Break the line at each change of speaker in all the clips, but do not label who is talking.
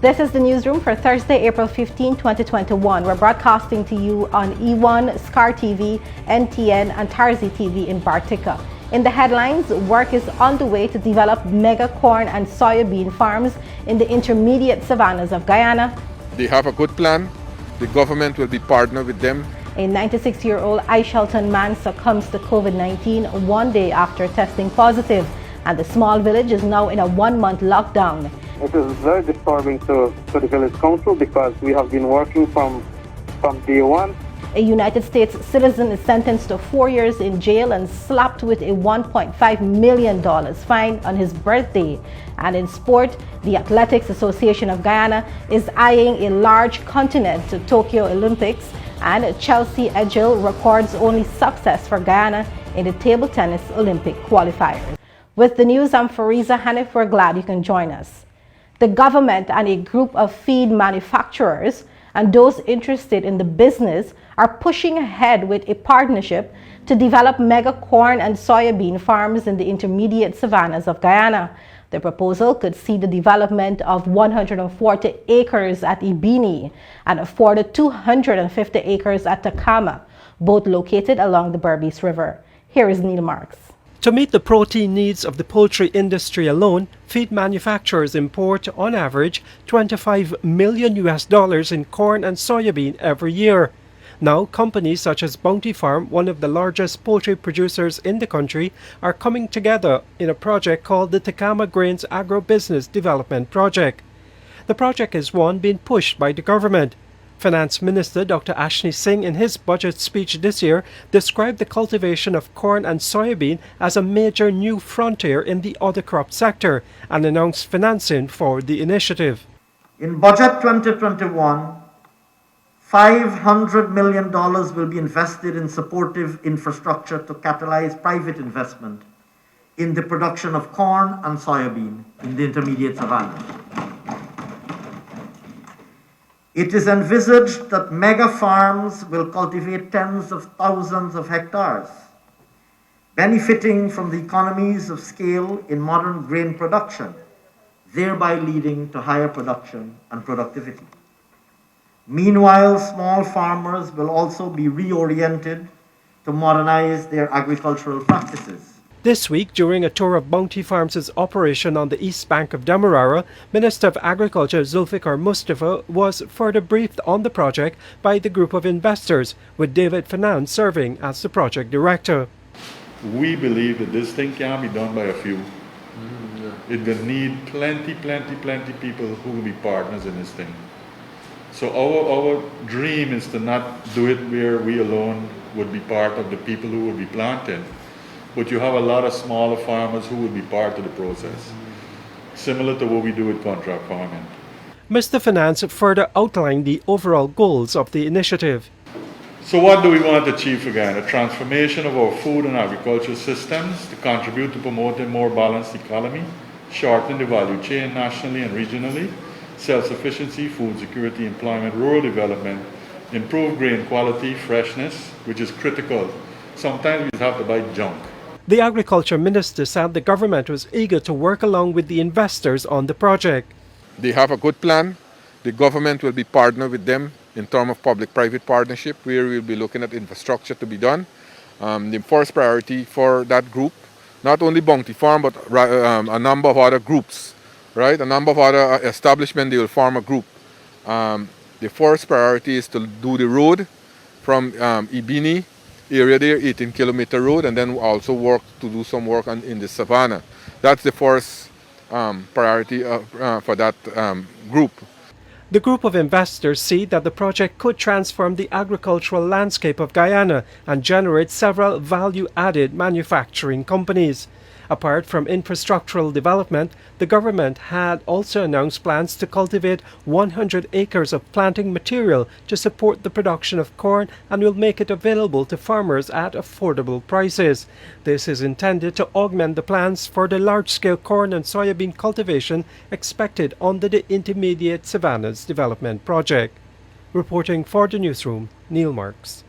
This is the newsroom for Thursday, April 15, 2021. We're broadcasting to you on E1, Scar TV, NTN, and Tarzi TV in Bartica. In the headlines, work is underway to develop mega corn and soybean farms in the intermediate savannas of Guyana.
They have a good plan. The government will be partnered with them.
A 96-year-old Ishelton man succumbs to COVID-19 one day after testing positive, and the small village is now in a one-month lockdown.
It is very disturbing to the village council because we have been working from day one.
A United States citizen is sentenced to 4 years in jail and slapped with a $1.5 million fine on his birthday. And in sport, the Athletics Association of Guyana is eyeing a large continent to Tokyo Olympics, and Chelsea Edgell records only success for Guyana in the table tennis Olympic qualifiers. With the news, I'm Fariza Hanif. We're glad you can join us. The government and a group of feed manufacturers and those interested in the business are pushing ahead with a partnership to develop mega corn and soybean farms in the intermediate savannas of Guyana. The proposal could see the development of 140 acres at Ibini and a further 250 acres at Takama, both located along the Berbice River. Here is Neil Marks.
To meet the protein needs of the poultry industry alone, feed manufacturers import, on average, $25 million in corn and soybean every year. Now, companies such as Bounty Farm, one of the largest poultry producers in the country, are coming together in a project called the Takama Grains Agro-Business Development Project. The project is one being pushed by the government. Finance Minister Dr. Ashni Singh, in his budget speech this year, described the cultivation of corn and soybean as a major new frontier in the other crop sector and announced financing for the initiative.
In Budget 2021, $500 million will be invested in supportive infrastructure to catalyze private investment in the production of corn and soybean in the intermediate savannas. It is envisaged that mega farms will cultivate tens of thousands of hectares, benefiting from the economies of scale in modern grain production, thereby leading to higher production and productivity. Meanwhile, small farmers will also be reoriented to modernize their agricultural practices.
This week, during a tour of Bounty Farms' operation on the east bank of Demerara, Minister of Agriculture Zulfikar Mustafa was further briefed on the project by the group of investors, with David Fanan serving as the project director.
We believe that this thing can't be done by a few. It will need plenty people who will be partners in this thing. So our dream is to not do it where we alone would be part of the people who will be planting, but you have a lot of smaller farmers who will be part of the process, similar to what we do with contract farming.
Mr. Finance further outlined the overall goals of the initiative.
So what do we want to achieve for Guyana? Transformation of our food and agricultural systems to contribute to promoting a more balanced economy, shorten the value chain nationally and regionally, self-sufficiency, food security, employment, rural development, improve grain quality, freshness, which is critical. Sometimes we have to buy junk.
The Agriculture Minister said the government was eager to work along with the investors on the project.
They have a good plan. The government will be partnered with them in terms of public-private partnership, where we'll be looking at infrastructure to be done. The first priority for that group, not only Bounty Farm, but a number of other groups, right? A number of other establishments, they will form a group. The first priority is to do the road from Ibini area there, 18-kilometer road, and then also do some work in the savannah. That's the first priority for that group.
The group of investors see that the project could transform the agricultural landscape of Guyana and generate several value-added manufacturing companies. Apart from infrastructural development, the government had also announced plans to cultivate 100 acres of planting material to support the production of corn and will make it available to farmers at affordable prices. This is intended to augment the plans for the large-scale corn and soybean cultivation expected under the Intermediate Savannas Development Project. Reporting for the newsroom, Neil Marks.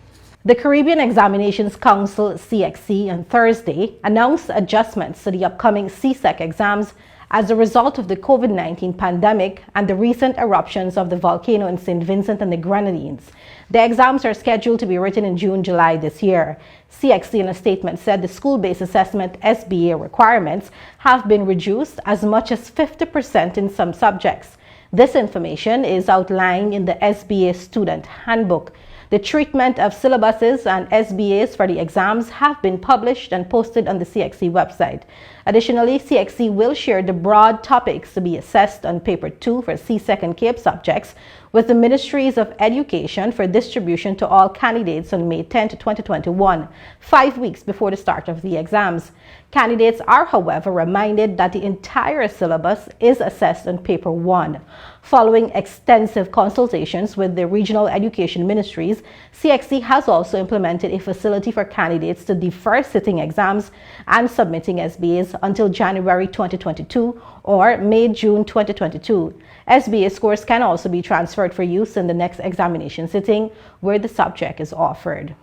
The Caribbean Examinations Council, CXC, on Thursday announced adjustments to the upcoming CSEC exams as a result of the COVID-19 pandemic and the recent eruptions of the volcano in St. Vincent and the Grenadines. The exams are scheduled to be written in June-July this year. CXC in a statement said the school-based assessment SBA requirements have been reduced as much as 50% in some subjects. This information is outlined in the SBA Student Handbook. The treatment of syllabuses and SBAs for the exams have been published and posted on the CXC website. Additionally, CXC will share the broad topics to be assessed on Paper 2 for CSEC and CAPE subjects with the Ministries of Education for distribution to all candidates on May 10, 2021, 5 weeks before the start of the exams. Candidates are, however, reminded that the entire syllabus is assessed on Paper 1. Following extensive consultations with the regional education ministries, CXC has also implemented a facility for candidates to defer sitting exams and submitting SBAs until January 2022 or May-June 2022. SBA scores can also be transferred for use in the next examination sitting where the subject is offered.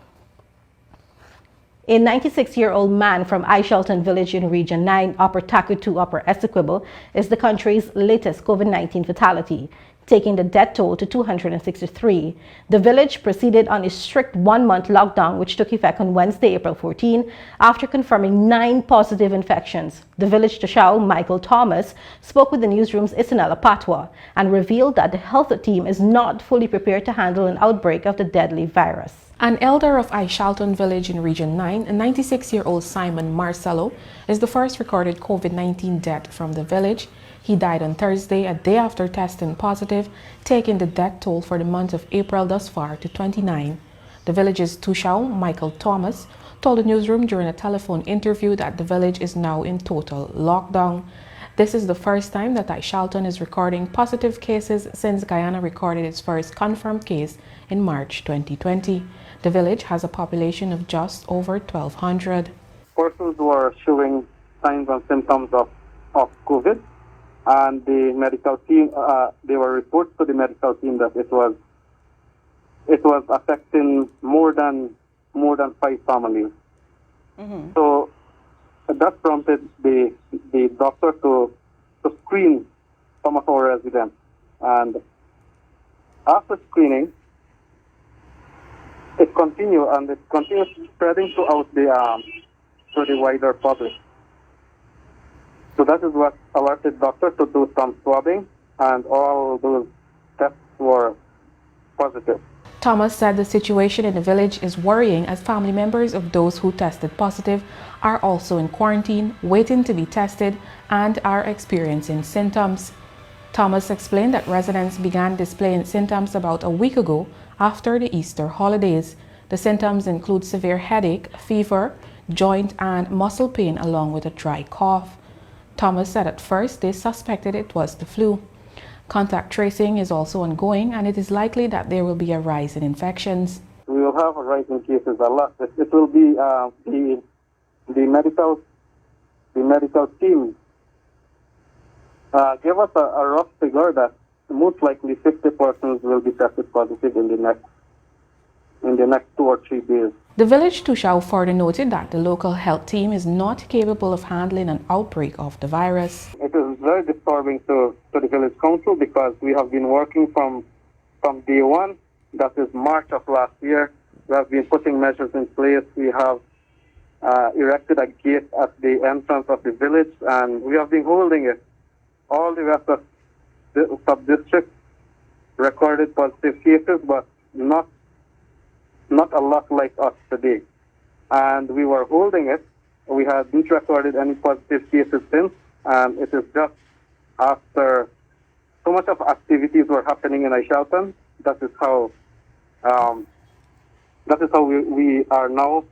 A 96-year-old man from Ishelton village in Region 9, Upper Takutu, Upper Essequibo, is the country's latest COVID-19 fatality, taking the death toll to 263. The village proceeded on a strict one-month lockdown, which took effect on Wednesday, April 14, after confirming 9 positive infections. The village Toshao, Michael Thomas, spoke with the newsroom's Isanella Patwa and revealed that the health team is not fully prepared to handle an outbreak of the deadly virus.
An elder of Ishelton village in Region 9, a 96-year-old Simon Marcelo, is the first recorded COVID-19 death from the village. He died on Thursday, a day after testing positive, taking the death toll for the month of April thus far to 29. The village's Tushao, Michael Thomas, told the newsroom during a telephone interview that the village is now in total lockdown. This is the first time that Ishelton is recording positive cases since Guyana recorded its first confirmed case in March 2020. The village has a population of just over 1,200.
Persons who are showing signs and symptoms of COVID, and the medical team, there were reports to the medical team that it was affecting more than 5 families. Mm-hmm. So that prompted the doctor to screen some of our residents, and after screening, it continues spreading throughout to the wider public. So that is what alerted doctors to do some swabbing, and all those tests were positive.
Thomas said the situation in the village is worrying as family members of those who tested positive are also in quarantine, waiting to be tested, and are experiencing symptoms. Thomas explained that residents began displaying symptoms about a week ago after the Easter holidays. The symptoms include severe headache, fever, joint and muscle pain, along with a dry cough. Thomas said at first they suspected it was the flu. Contact tracing is also ongoing, and it is likely that there will be a rise in infections.
We will have a rise in cases a lot. It will be the medical team give us a rough figure that most likely 50 persons will be tested positive in the next 2 or 3 days.
The village Tushao further noted that the local health team is not capable of handling an outbreak of the virus.
It is very disturbing to the village council because we have been working from day one, that is March of last year. We have been putting measures in place. We have erected a gate at the entrance of the village, and we have been holding it. All the rest of the sub-districts recorded positive cases, but not a lot like us today. And we were holding it. We hadn't recorded any positive cases since, and it is just after so much of activities were happening in Ishelton. That is how we are now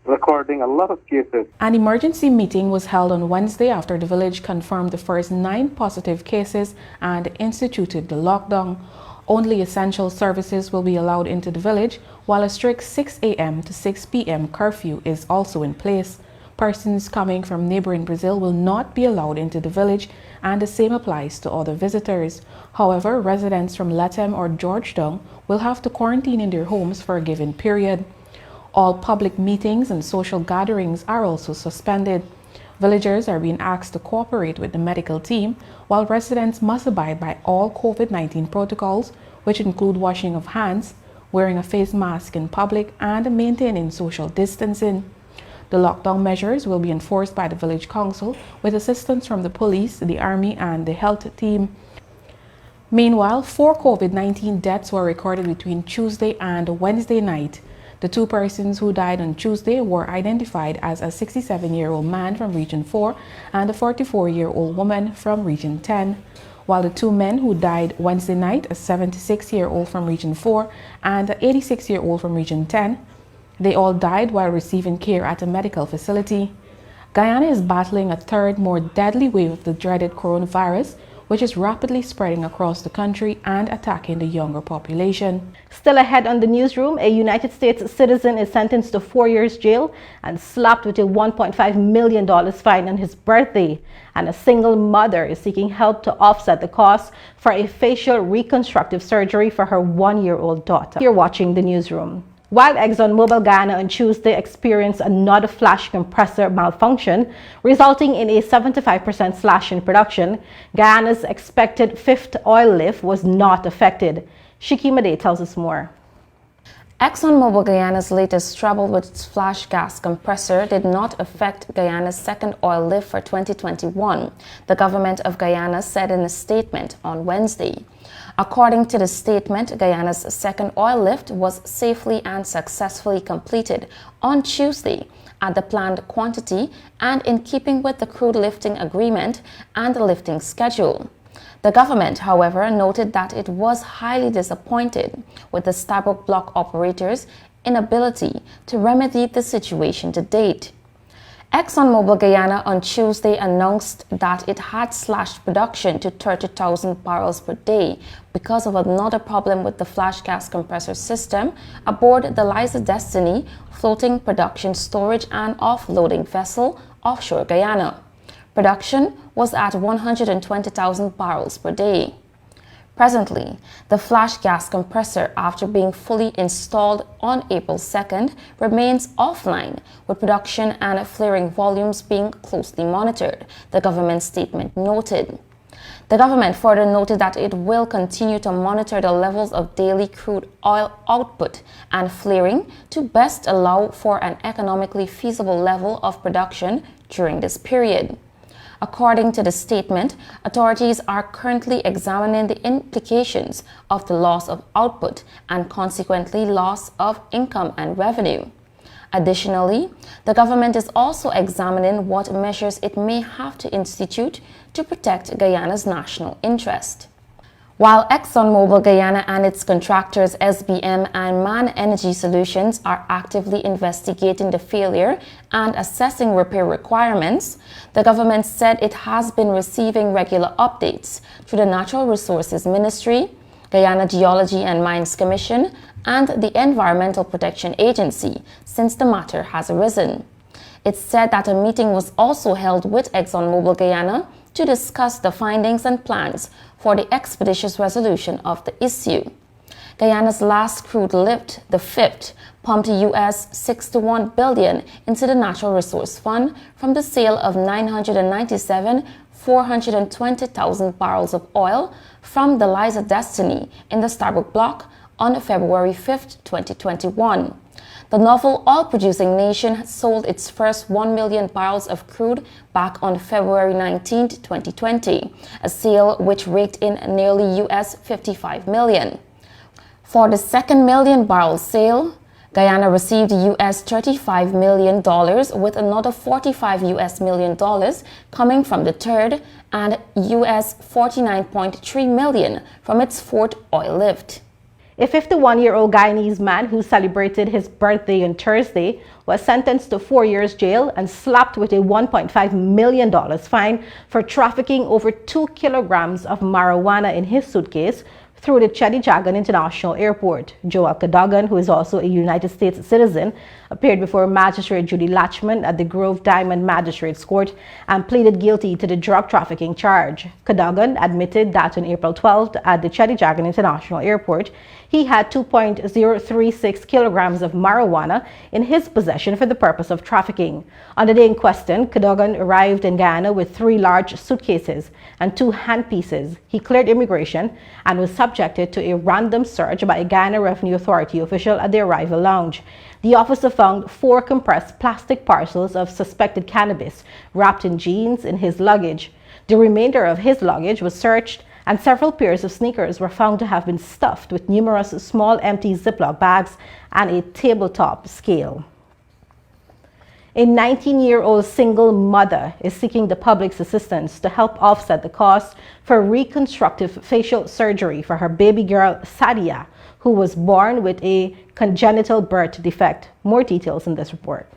recording a lot of cases.
An emergency meeting was held on Wednesday after the village confirmed the first 9 positive cases and instituted the lockdown. Only essential services will be allowed into the village, while a strict 6 a.m. to 6 p.m. curfew is also in place. Persons coming from neighboring Brazil will not be allowed into the village, and the same applies to other visitors. However, residents from Lethem or Georgetown will have to quarantine in their homes for a given period. All public meetings and social gatherings are also suspended. Villagers are being asked to cooperate with the medical team, while residents must abide by all COVID-19 protocols, which include washing of hands, wearing a face mask in public, and maintaining social distancing. The lockdown measures will be enforced by the village council with assistance from the police, the army, and the health team. Meanwhile, 4 COVID-19 deaths were recorded between Tuesday and Wednesday night. The 2 persons who died on Tuesday were identified as a 67-year-old man from Region 4 and a 44-year-old woman from Region 10, while the 2 men who died Wednesday night, a 76-year-old from Region 4 and an 86-year-old from Region 10, they all died while receiving care at a medical facility. Guyana is battling a third, more deadly wave of the dreaded coronavirus, which is rapidly spreading across the country and attacking the younger population.
Still ahead on the newsroom, a United States citizen is sentenced to 4 years jail and slapped with a $1.5 million fine on his birthday. And a single mother is seeking help to offset the cost for a facial reconstructive surgery for her 1-year-old daughter. You're watching the newsroom. While ExxonMobil Guyana on Tuesday experienced another flash compressor malfunction, resulting in a 75% slash in production, Guyana's expected 5th oil lift was not affected. Shiki Made tells us more.
ExxonMobil Guyana's latest trouble with its flash gas compressor did not affect Guyana's 2nd oil lift for 2021, the government of Guyana said in a statement on Wednesday. According to the statement, Guyana's 2nd oil lift was safely and successfully completed on Tuesday at the planned quantity and in keeping with the crude lifting agreement and the lifting schedule. The government, however, noted that it was highly disappointed with the Stabroek block operators' inability to remedy the situation to date. ExxonMobil Guyana on Tuesday announced that it had slashed production to 30,000 barrels per day because of another problem with the flash gas compressor system aboard the Liza Destiny floating production storage and offloading vessel offshore Guyana. Production was at 120,000 barrels per day. Presently, the flash gas compressor, after being fully installed on April 2nd, remains offline, with production and flaring volumes being closely monitored, the government statement noted. The government further noted that it will continue to monitor the levels of daily crude oil output and flaring to best allow for an economically feasible level of production during this period. According to the statement, authorities are currently examining the implications of the loss of output and consequently loss of income and revenue. Additionally, the government is also examining what measures it may have to institute to protect Guyana's national interest. While ExxonMobil Guyana and its contractors SBM and MAN Energy Solutions are actively investigating the failure and assessing repair requirements, the government said it has been receiving regular updates through the Natural Resources Ministry, Guyana Geology and Mines Commission, and the Environmental Protection Agency since the matter has arisen. It said that a meeting was also held with ExxonMobil Guyana to discuss the findings and plans for the expeditious resolution of the issue. Guyana's last crude lift, the 5th, pumped US $61 billion into the Natural Resource Fund from the sale of 420,000 barrels of oil from the Liza Destiny in the Stabroek block on February 5, 2021. The novel oil-producing nation sold its first 1 million barrels of crude back on February 19, 2020, a sale which raked in nearly US $55 million. For the 2nd million barrel sale, Guyana received US $35 million with another $45 million coming from the 3rd and US $49.3 million from its 4th oil lift.
A 51-year-old Guyanese man who celebrated his birthday on Thursday was sentenced to 4 years jail and slapped with a $1.5 million fine for trafficking over 2 kilograms of marijuana in his suitcase through the Chedijagan International Airport. Joel Cadogan, who is also a United States citizen, appeared before Magistrate Judy Latchman at the Grove Diamond Magistrates Court and pleaded guilty to the drug trafficking charge. Cadogan admitted that on April 12th at the Chedijagan International Airport, he had 2.036 kilograms of marijuana in his possession for the purpose of trafficking. On the day in question, Cadogan arrived in Guyana with 3 large suitcases and 2 handpieces. He cleared immigration and was subjected to a random search by a Guyana Revenue Authority official at the arrival lounge. The officer found 4 compressed plastic parcels of suspected cannabis wrapped in jeans in his luggage. The remainder of his luggage was searched, and several pairs of sneakers were found to have been stuffed with numerous small empty Ziploc bags and a tabletop scale. A 19-year-old single mother is seeking the public's assistance to help offset the cost for reconstructive facial surgery for her baby girl, Sadia, who was born with a congenital birth defect. More details in this report.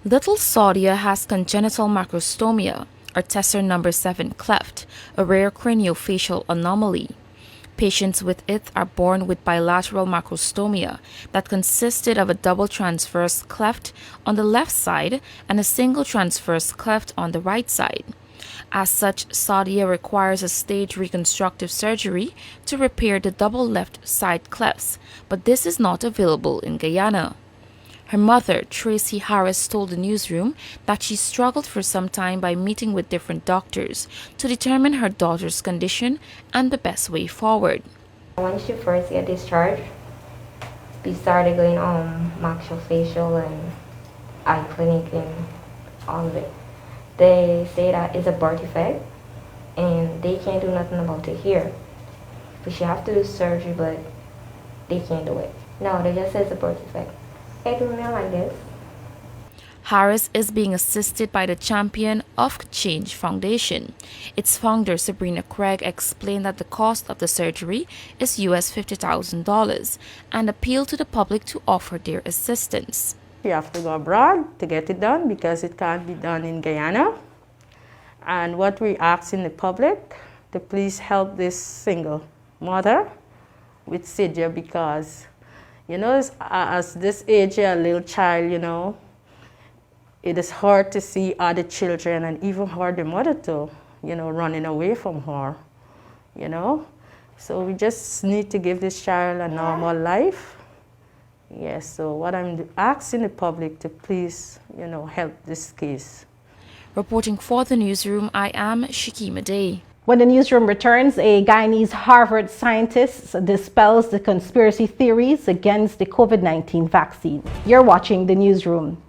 Little Sadia has congenital macrostomia, or Tesser number 7 cleft, a rare craniofacial anomaly. Patients with it are born with bilateral macrostomia that consisted of a double transverse cleft on the left side and a single transverse cleft on the right side. As such, Sadia requires a staged reconstructive surgery to repair the double left side clefts, but this is not available in Guyana. Her mother, Tracy Harris, told the newsroom that she struggled for some time by meeting with different doctors to determine her daughter's condition and the best way forward.
When she first got discharged, we started going maxillofacial and eye clinic and all of it. They say that it's a birth defect and they can't do nothing about it here. But she have to do surgery, but they can't do it. No, they just say it's a birth defect. I do not like this.
Harris is being assisted by the Champion of Change Foundation. Its founder, Sabrina Craig, explained that the cost of the surgery is US $50,000 and appealed to the public to offer their assistance.
You have to go abroad to get it done because it can't be done in Guyana. And what we ask in the public to please help this single mother with Sadia because, you know, as this age, a little child, you know, it is hard to see other children and even hard the mother to, you know, running away from her, you know. So we just need to give this child a normal life. Yes, so what I'm asking the public to please, you know, help this case.
Reporting for the newsroom, I am Shikima Day.
When the newsroom returns, a Guyanese Harvard scientist dispels the conspiracy theories against the COVID-19 vaccine. You're watching the newsroom.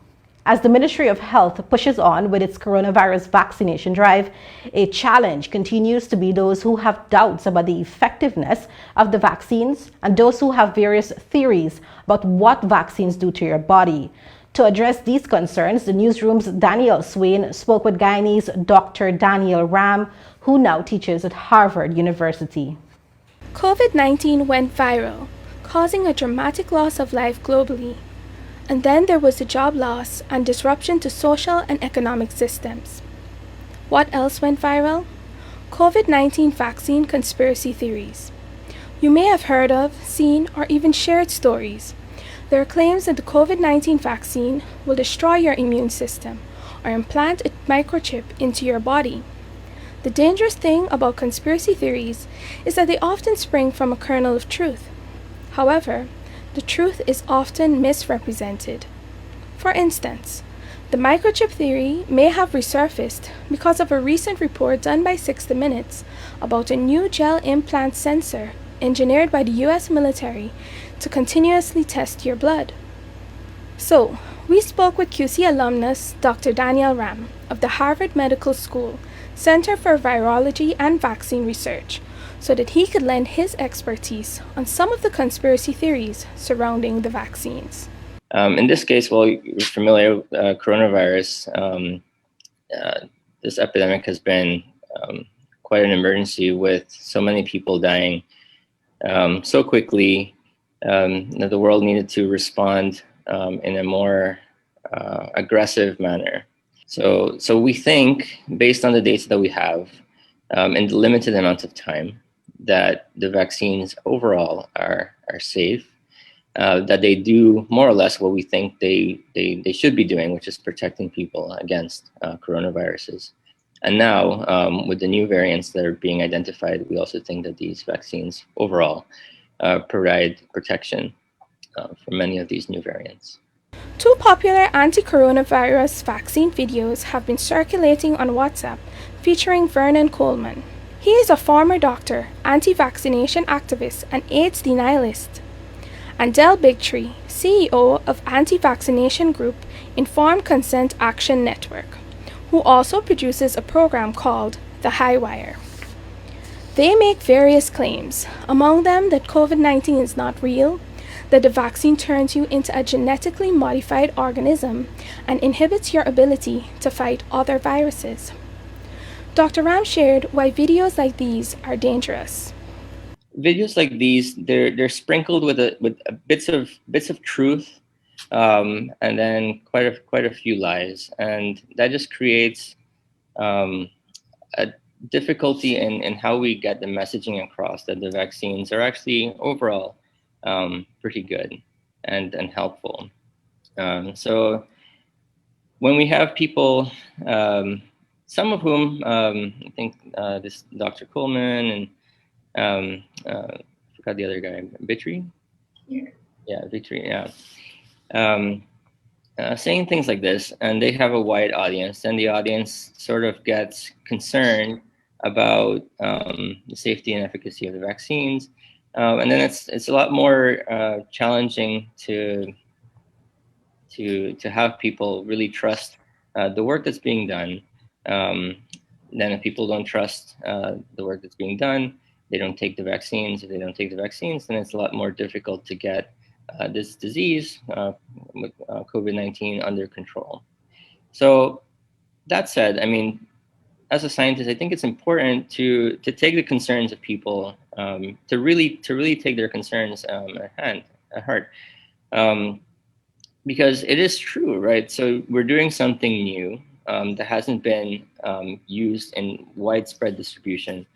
As the Ministry of Health pushes on with its coronavirus vaccination drive, a challenge continues to be those who have doubts about the effectiveness of the vaccines and those who have various theories about what vaccines do to your body. To address these concerns, the newsroom's Daniel Swain spoke with Guyanese Dr. Daniel Ram, who now teaches at Harvard University.
COVID-19 went viral, causing a dramatic loss of life globally. And then there was the job loss and disruption to social and economic systems. What else went viral? COVID-19 vaccine conspiracy theories. You may have heard of, seen, or even shared stories. There are claims that the COVID-19 vaccine will destroy your immune system or implant a microchip into your body. The dangerous thing about conspiracy theories is that they often spring from a kernel of truth. However, the truth is often misrepresented. For instance, the microchip theory may have resurfaced because of a recent report done by 60 Minutes about a new gel implant sensor engineered by the US military to continuously test your blood. So, we spoke with QC alumnus Dr. Daniel Ram of the Harvard Medical School Center for Virology and Vaccine Research, so that he could lend his expertise on some of the conspiracy theories surrounding the vaccines.
In this case, well, you're familiar with coronavirus. This epidemic has been quite an emergency with so many people dying so quickly that the world needed to respond in a more aggressive manner. So we think, based on the data that we have, in the limited amount of time, that the vaccines overall are safe that they do more or less what we think they should be doing, which is protecting people against coronaviruses. And now, with the new variants that are being identified, we also think that these vaccines overall provide protection for many of these new variants.
2 popular anti-coronavirus vaccine videos have been circulating on WhatsApp featuring Vernon Coleman. He is a former doctor, anti-vaccination activist, and AIDS denialist. And Del Bigtree, CEO of anti-vaccination group Informed Consent Action Network, who also produces a program called The High Wire. They make various claims, among them that COVID-19 is not real, that the vaccine turns you into a genetically modified organism and inhibits your ability to fight other viruses. Dr. Ram shared why videos like these are dangerous.
Videos like these, they're sprinkled with bits of truth, and then quite a few lies, and that just creates a difficulty in how we get the messaging across that the vaccines are actually overall pretty good and helpful. So when we have people, some of whom I think this Dr. Coleman and forgot the other guy, Bigtree? Yeah, Bigtree, yeah. Saying things like this, and they have a wide audience, and the audience sort of gets concerned about the safety and efficacy of the vaccines. And then it's a lot more challenging to have people really trust the work that's being done. Then if people don't trust the work that's being done, they don't take the vaccines. If they don't take the vaccines, then it's a lot more difficult to get this disease, with COVID-19, under control. So that said, I mean, as a scientist, I think it's important to take the concerns of people, to really take their concerns at heart, because it is true, right? So we're doing something new that hasn't been used in widespread distribution.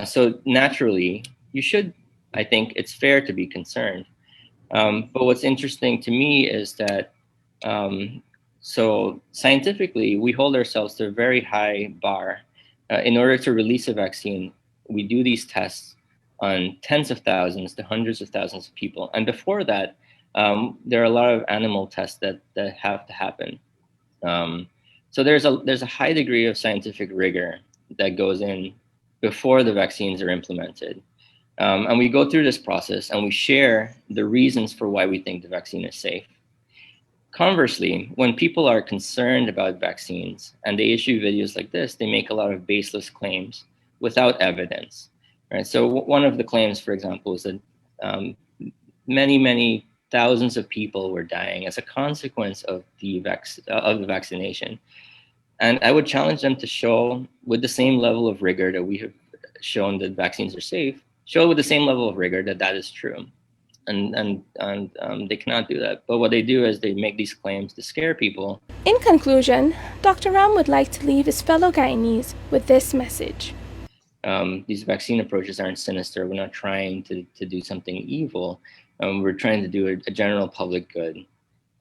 So naturally, you should, I think it's fair to be concerned. But what's interesting to me is that so scientifically, we hold ourselves to a very high bar. In order to release a vaccine, we do these tests on tens of thousands to hundreds of thousands of people. And before that, there are a lot of animal tests that have to happen. So there's a high degree of scientific rigor that goes in before the vaccines are implemented. And we go through this process and we share the reasons for why we think the vaccine is safe. Conversely, when people are concerned about vaccines and they issue videos like this, they make a lot of baseless claims without evidence, right? So one of the claims, for example, is that many thousands of people were dying as a consequence of the vaccination. And I would challenge them to show, with the same level of rigor that we have shown that vaccines are safe, show with the same level of rigor that that is true. And they cannot do that. But what they do is they make these claims to scare people.
In conclusion, Dr. Ram would like to leave his fellow Guyanese with this message.
These vaccine approaches aren't sinister. We're not trying to do something evil. We're trying to do a general public good.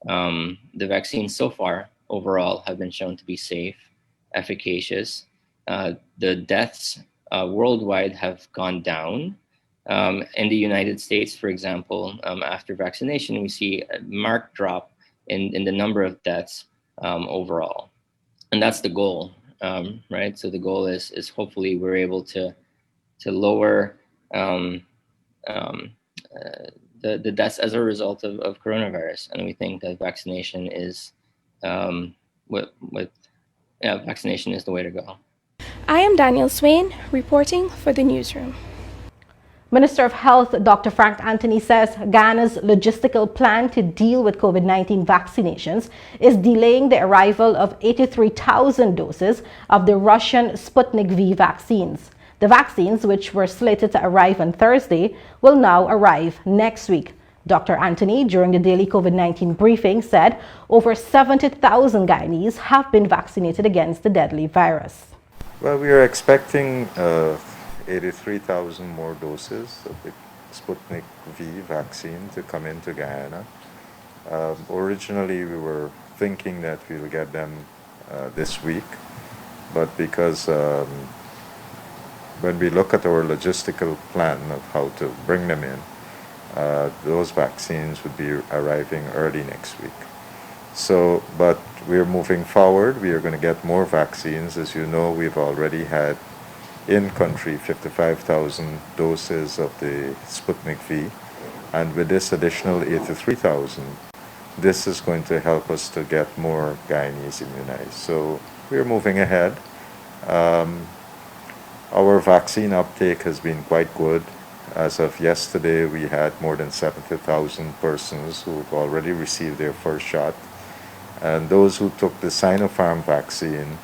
The vaccines so far, overall, have been shown to be safe, efficacious. The deaths worldwide have gone down. In the United States, for example, after vaccination, we see a marked drop in the number of deaths overall. And that's the goal, right? So the goal is hopefully we're able to lower the deaths as a result of coronavirus. And we think that vaccination is vaccination is the way to go.
I am Daniel Swain, reporting for the Newsroom.
Minister of Health Dr. Frank Anthony says Guyana's logistical plan to deal with COVID-19 vaccinations is delaying the arrival of 83,000 doses of the Russian Sputnik V vaccines. The vaccines, which were slated to arrive on Thursday, will now arrive next week. Dr. Anthony, during the daily COVID-19 briefing, said over 70,000 Guyanese have been vaccinated against the deadly virus.
Well, we are expecting 83,000 more doses, Sputnik V vaccine to come into Guyana. Originally, we were thinking that we will get them this week, but because when we look at our logistical plan of how to bring them in, those vaccines would be arriving early next week. So, but we're moving forward. We are going to get more vaccines. As you know, we've already had in country 55,000 doses of the Sputnik V, and with this additional 83,000, this is going to help us to get more Guyanese immunized. So we're moving ahead. Our vaccine uptake has been quite good. As of yesterday, we had more than 70,000 persons who've already received their first shot. And those who took the Sinopharm vaccine,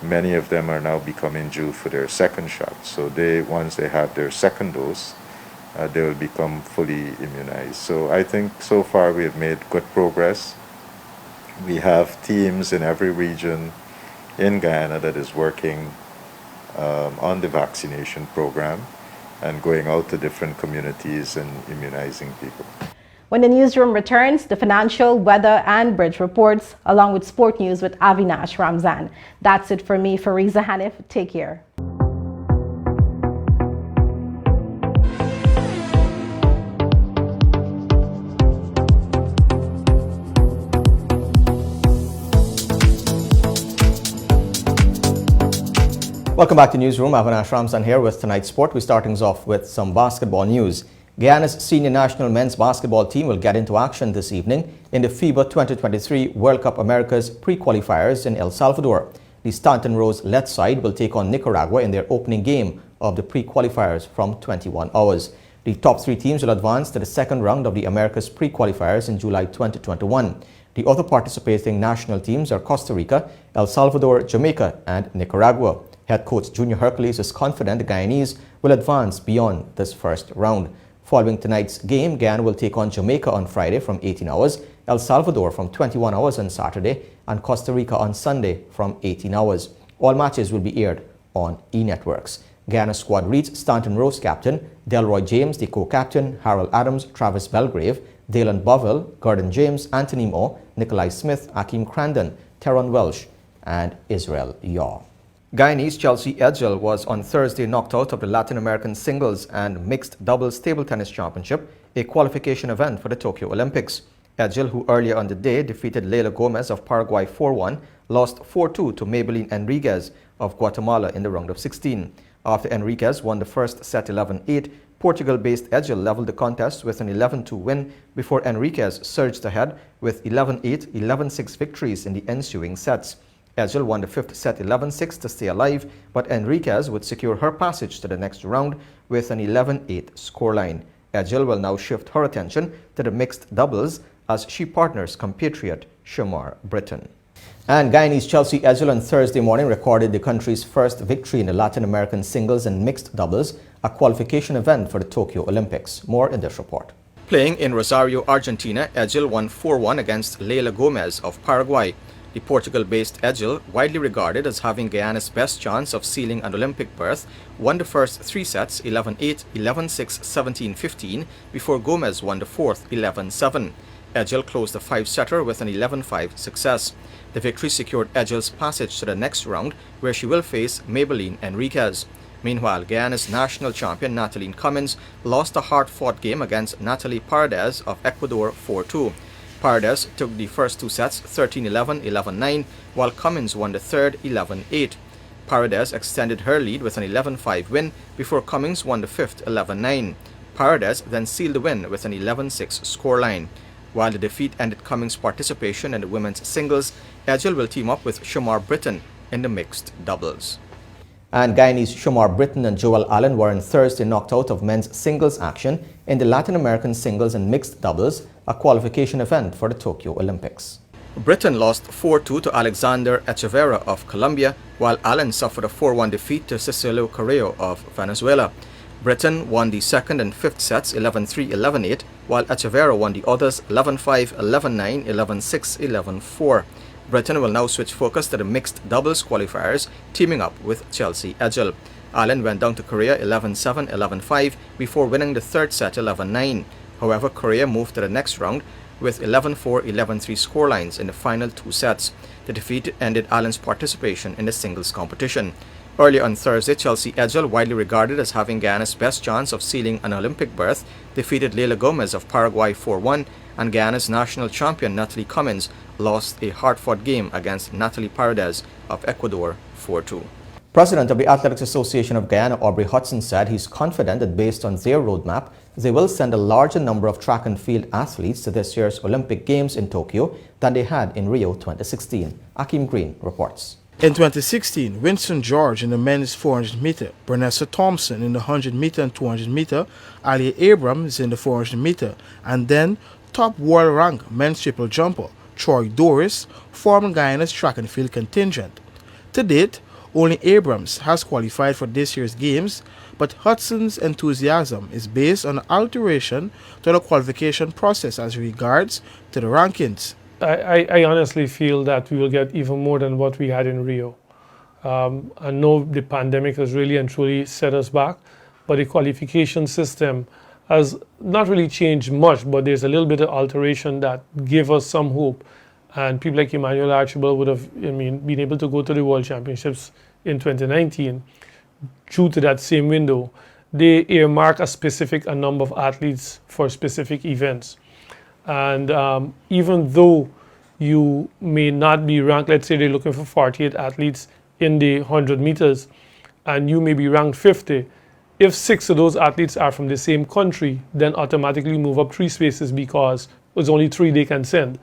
many of them are now becoming due for their second shot. So once they have their second dose, they will become fully immunized. So I think so far we have made good progress. We have teams in every region in Guyana that is working on the vaccination program and going out to different communities and immunizing people.
When the newsroom returns, the financial, weather, and bridge reports, along with sport news with Avinash Ramzan. That's it for me, Fariza Hanif. Take care.
Welcome back to Newsroom. Avinash Ramzan here with tonight's sport. We're starting off with some basketball news. Guyana's senior national men's basketball team will get into action this evening in the FIBA 2023 World Cup Americas pre-qualifiers in El Salvador. The Stanton Rose-led side will take on Nicaragua in their opening game of the pre-qualifiers from 21 hours. The top three teams will advance to the second round of the Americas pre-qualifiers in July 2021. The other participating national teams are Costa Rica, El Salvador, Jamaica, and Nicaragua. Head coach Junior Hercules is confident the Guyanese will advance beyond this first round. Following tonight's game, Guyana will take on Jamaica on Friday from 18 hours, El Salvador from 21 hours on Saturday, and Costa Rica on Sunday from 18 hours. All matches will be aired on E-Networks. Guyana squad reads Stanton Rose captain, Delroy James, the co-captain, Harold Adams, Travis Belgrave, Dalen Bovell, Gordon James, Anthony Moore, Nikolai Smith, Akeem Crandon, Teron Welsh, and Israel Yaw. Guyanese Chelsea Edgell was on Thursday knocked out of the Latin American Singles and Mixed Doubles Table Tennis Championship, a qualification event for the Tokyo Olympics. Edgell, who earlier on the day defeated Leila Gomez of Paraguay 4-1, lost 4-2 to Maybelline Enriquez of Guatemala in the round of 16. After Enriquez won the first set 11-8, Portugal-based Edgell leveled the contest with an 11-2 win before Enriquez surged ahead with 11-8, 11-6 victories in the ensuing sets. Edgell won the fifth set 11-6 to stay alive, but Enriquez would secure her passage to the next round with an 11-8 scoreline. Edgell will now shift her attention to the mixed doubles as she partners compatriot Shamar Britton. And Guyanese Chelsea Edgell on Thursday morning recorded the country's first victory in the Latin American singles and mixed doubles, a qualification event for the Tokyo Olympics. More in this report. Playing in Rosario, Argentina, Edgell won 4-1 against Leila Gomez of Paraguay. The Portugal-based Edgell, widely regarded as having Guyana's best chance of sealing an Olympic berth, won the first three sets 11-8, 11-6, 17-15 before Gomez won the fourth 11-7. Edgell closed the five-setter with an 11-5 success. The victory secured Edgell's passage to the next round, where she will face Maybelline Enriquez. Meanwhile, Guyana's national champion Natalie Cummins lost a hard-fought game against Natalie Paredes of Ecuador 4-2. Paredes took the first two sets 13-11, 11-9, while Cummins won the third 11-8. Paredes extended her lead with an 11-5 win before Cummins won the fifth 11-9. Paredes then sealed the win with an 11-6 scoreline. While the defeat ended Cummins' participation in the women's singles, Edgell will team up with Shamar Britton in the mixed doubles. And Guyanese Shamar Britton and Joel Allen were on Thursday knocked out of men's singles action in the Latin American singles and mixed doubles, a qualification event for the Tokyo Olympics. Britton lost 4-2 to Alexander Echeverria of Colombia, while Allen suffered a 4-1 defeat to Cecilio Carrillo of Venezuela. Britton won the second and fifth sets 11-3, 11-8, while Echeverria won the others 11-5, 11-9, 11-6, 11-4. Britton will now switch focus to the mixed doubles qualifiers, teaming up with Chelsea Edgell. Allen went down to Korea 11-7, 11-5 before winning the third set 11-9. However, Korea moved to the next round with 11-4, 11-3 scorelines in the final two sets. The defeat ended Allen's participation in the singles competition. Earlier on Thursday, Chelsea Edgell, widely regarded as having Guyana's best chance of sealing an Olympic berth, defeated Leila Gomez of Paraguay 4-1, and Guyana's national champion Natalie Cummins lost a hard-fought game against Natalie Paredes of Ecuador 4-2. President of the Athletics Association of Guyana, Aubrey Hudson, said he's confident that based on their roadmap, they will send a larger number of track and field athletes to this year's Olympic Games in Tokyo than they had in Rio 2016. Akim Green reports.
In 2016, Winston George in the men's 400 meter, Bernessa Thompson in the 100 meter and 200 meter, Ali Abrams in the 400 meter, and then top world rank men's triple jumper Troy Doris formed Guyana's track and field contingent. To date, only Abrams has qualified for this year's games, but Hudson's enthusiasm is based on an alteration to the qualification process as regards to the rankings.
I honestly feel that we will get even more than what we had in Rio. I know the pandemic has really and truly set us back, but the qualification system has not really changed much, but there's a little bit of alteration that gave us some hope. And people like Emmanuel Archibald would have been able to go to the World Championships in 2019 due to that same window. They earmark a number of athletes for specific events. And even though you may not be ranked, let's say they're looking for 48 athletes in the 100 meters, and you may be ranked 50, if 6 of those athletes are from the same country, then automatically move up 3 spaces because there's only 3 they can send.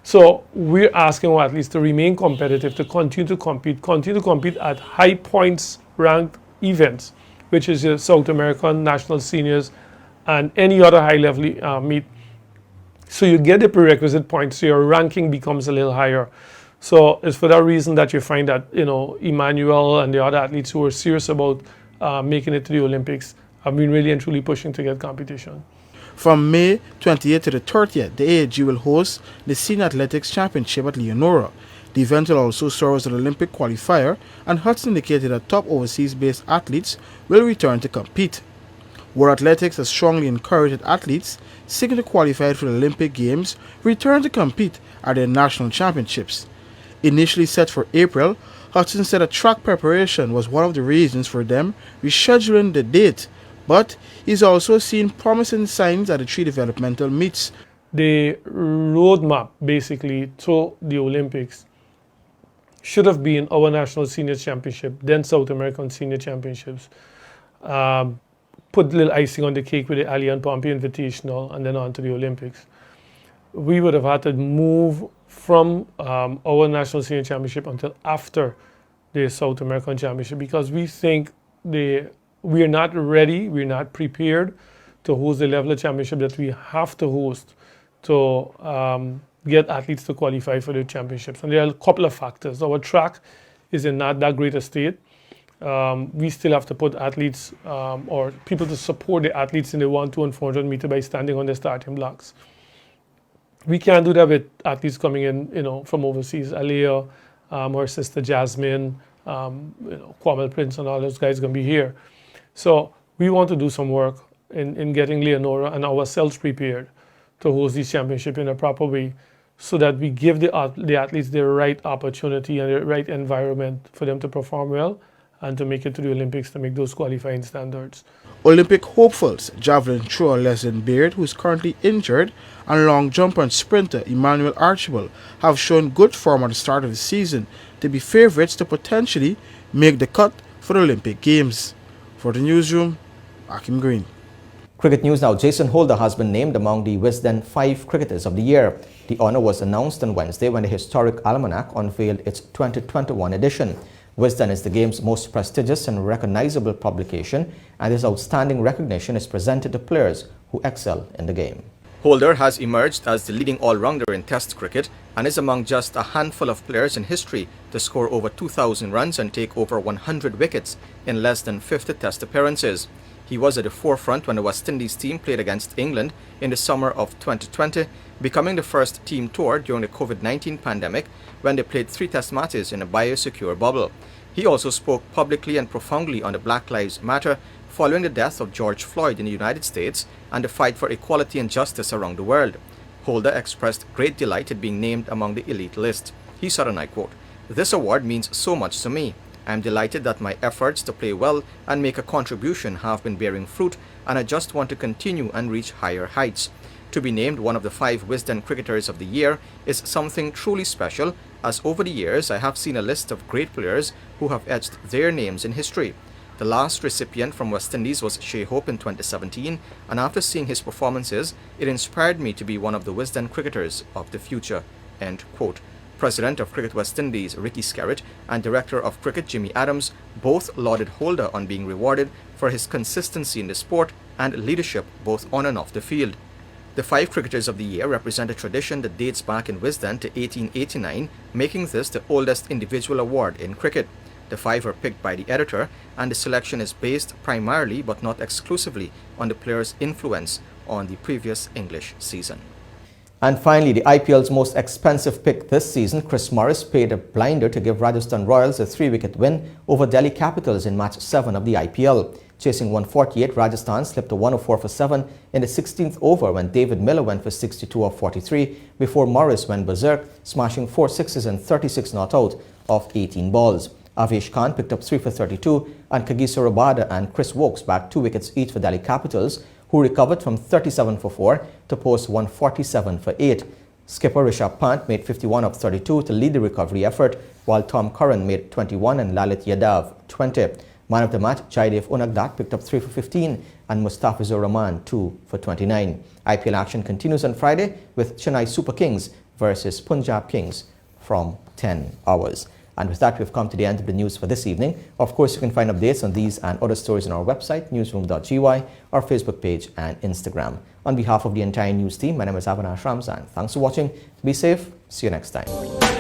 So we're asking our athletes to remain competitive, to continue to compete at high points ranked events, which is the South American, National Seniors, and any other high level meet. So you get the prerequisite points, so your ranking becomes a little higher. So it's for that reason that you find that, Emmanuel and the other athletes who are serious about making it to the Olympics have been really and truly pushing to get competition.
From May 28th to the 30th, the AAG will host the Senior Athletics Championship at Leonora. The event will also serve as an Olympic qualifier, and Hudson indicated that top overseas-based athletes will return to compete. World Athletics has strongly encouraged athletes seeking to qualify for the Olympic Games return to compete at their national championships. Initially set for April, Hudson said that track preparation was one of the reasons for them rescheduling the date, but he's also seen promising signs at the 3 developmental meets.
The roadmap basically to the Olympics should have been our National Senior Championship, then South American Senior Championships. Put a little icing on the cake with the Ali and Pompey Invitational, and then on to the Olympics. We would have had to move from our National Senior Championship until after the South American Championship, because we think we're not ready, we're not prepared to host the level of championship that we have to host to get athletes to qualify for the championships. And there are a couple of factors. Our track is in not that great a state. We still have to put athletes or people to support the athletes in the 100, 200, and 400 meter by standing on the starting blocks. We can't do that with athletes coming in, from overseas. Aliyah, her sister Jasmine, Kwame Prince, and all those guys are going to be here. So we want to do some work in getting Leonora and ourselves prepared to host these championships in a proper way, so that we give the athletes the right opportunity and the right environment for them to perform well and to make it to the Olympics, to make those qualifying standards.
Olympic hopefuls, javelin thrower Leslie Beard, who is currently injured, and long jumper and sprinter Emmanuel Archibald have shown good form at the start of the season to be favourites to potentially make the cut for the Olympic Games. For the Newsroom, Akim Green.
Cricket news now. Jason Holder has been named among the Wisden 5 Cricketers of the Year. The honour was announced on Wednesday when the Historic Almanac unveiled its 2021 edition. Wisden is the game's most prestigious and recognizable publication, and this outstanding recognition is presented to players who excel in the game. Holder has emerged as the leading all-rounder in Test cricket and is among just a handful of players in history to score over 2,000 runs and take over 100 wickets in less than 50 Test appearances. He was at the forefront when the West Indies team played against England in the summer of 2020, becoming the first team tour during the COVID-19 pandemic when they played 3 Test matches in a biosecure bubble. He also spoke publicly and profoundly on the Black Lives Matter following the death of George Floyd in the United States and the fight for equality and justice around the world. Holder expressed great delight at being named among the elite list. He said, and I quote, "This award means so much to me. I am delighted that my efforts to play well and make a contribution have been bearing fruit, and I just want to continue and reach higher heights. To be named one of the 5 Wisden Cricketers of the Year is something truly special, as over the years I have seen a list of great players who have etched their names in history. The last recipient from West Indies was Shea Hope in 2017, and after seeing his performances, it inspired me to be one of the Wisden Cricketers of the future." End quote. President of Cricket West Indies Ricky Skerritt and Director of Cricket Jimmy Adams both lauded Holder on being rewarded for his consistency in the sport and leadership both on and off the field. The 5 Cricketers of the Year represent a tradition that dates back in Wisden to 1889, making this the oldest individual award in cricket. The 5 are picked by the editor, and the selection is based primarily but not exclusively on the player's influence on the previous English season. And finally, the IPL's most expensive pick this season, Chris Morris, paid a blinder to give Rajasthan Royals a 3-wicket win over Delhi Capitals in Match 7 of the IPL. Chasing 148, Rajasthan slipped to 104 for 7 in the 16th over when David Miller went for 62 of 43 before Morris went berserk, smashing 4 sixes and 36 not out of 18 balls. Avesh Khan picked up 3 for 32 and Kagiso Rabada and Chris Wokes bagged 2 wickets each for Delhi Capitals, who recovered from 37 for 4 to post 147 for 8. Skipper Rishabh Pant made 51 of 32 to lead the recovery effort, while Tom Curran made 21 and Lalit Yadav 20. Man of the match, Jaidev Unagdat picked up 3 for 15 and Mustafizur Rahman 2 for 29. IPL action continues on Friday with Chennai Super Kings versus Punjab Kings from 10 hours. And with that, we've come to the end of the news for this evening. Of course, you can find updates on these and other stories on our website, Newsroom.gy, our Facebook page and Instagram. On behalf of the entire news team, my name is Savannas. Thanks for watching. Be safe. See you next time.